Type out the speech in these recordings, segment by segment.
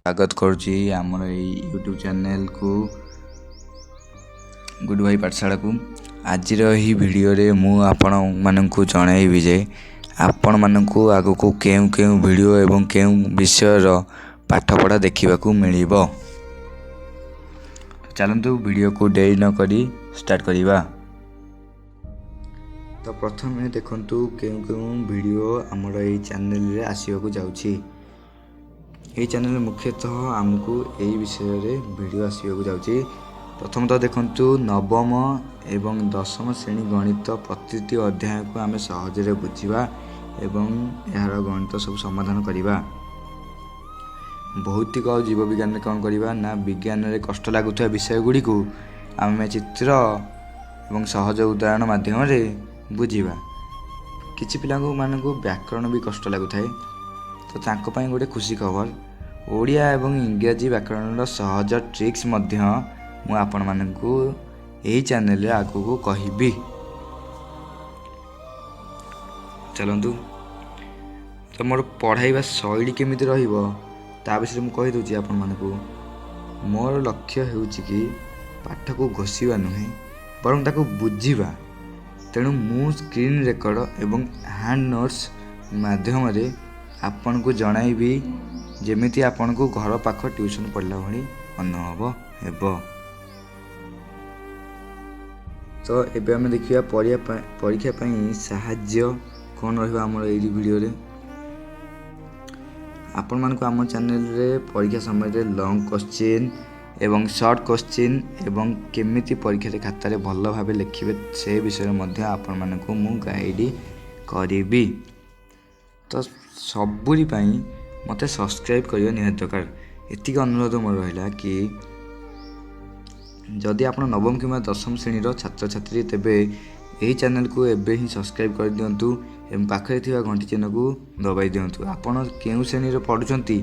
स्वागत करुच्ची आमर YouTube channel को गुड भाई पाठशाला को आज भिडियो रे मु आपण मानकु जनइबी जे आपण मानकु आगु को केउ केउ वीडियो एवं केउ विषय पाठपढ़ा देखा मिलिबो। चलतु वीडियो को देरी न करी स्टार्ट करिबा। तो प्रथम देखंतु केउ केउ वीडियो आमर ए चैनल रे आसीबा जाउछि। ये चैनल मुख्यतः आमको यही विषय रे वीडियो आसीबा जाउछि। प्रथम तो देखंतु नवम एवं दशम श्रेणी गणित प्रतिटी अध्याय को आम सहज बुझा एवं यार गणित सब समाधान करिबा। भौतिक और जीव विज्ञान कौन करिबा ना विज्ञान रे कष्ट लागुवा विषय गुड़ी को आम चित्र एवं सहज उदाहरण माध्यम रे बुझिबा। किछि पिला मानकु व्याकरण भी कष्ट लागुଥାଏ तो तांको पई गोटे खुशी खबर ओडिया एवं इंग्रजी व्याकरण सहज ट्रिक्स मध्य मु आपण मानकु एही चैनल रे आगु को कहिबी। चलंतु तो मोर पढ़ाइबा शैली केमिति रहिबो ता विषय मु कहि दोछि आपण मानकु। मोर लक्ष्य हेउछि कि पाठ को घोषिबा नुहे बरं ताको बुझिबा। तेणु मु स्क्रीन रेकर्ड एवं हैंड नोट्स माध्यम रे आपन को जणाइबी जेमिति आपन को घर पाख ट्यूशन पढ़ला भली अनुभव हेबो। तो एबे हम देखिया परीक्षा पई सहाय्य कोन रहबा हमर एई वीडियो रे। आपन मान को हम चैनल रे परीक्षा समय रे लॉन्ग क्वेश्चन एवं शॉर्ट क्वेश्चन एवं केमिति परीक्षा रे खाता रे भल भाबे लिखिबे से विषय मध्ये आपन मान को मु गाइड करिबी। तो सबुरी पाई मते सब्सक्राइब करियो निहात दरकार। एतिक अनुरोध मोर रहिला कि जदि आपण नवम किंवा दशम श्रेणी छात्र छात्री तेबे एही चैनल को एबे ही सब्सक्राइब कर दियंतु एवं पाखरे थिबा घंटी चिन्ह को दबाई दियंतु। आपण केउ श्रेणी रे पढुचंती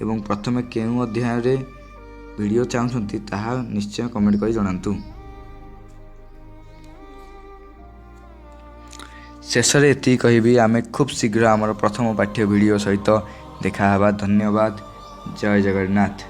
एवं प्रथमे केउ अध्याय रे वीडियो चाहुचंती ताहा निश्चय कमेंट करी जणांतु। शेष रे एति कहिबी आमे खूब शीघ्र आमर प्रथम पाठ्य वीडियो सहित देखा हवा। धन्यवाद। जय जगन्नाथ।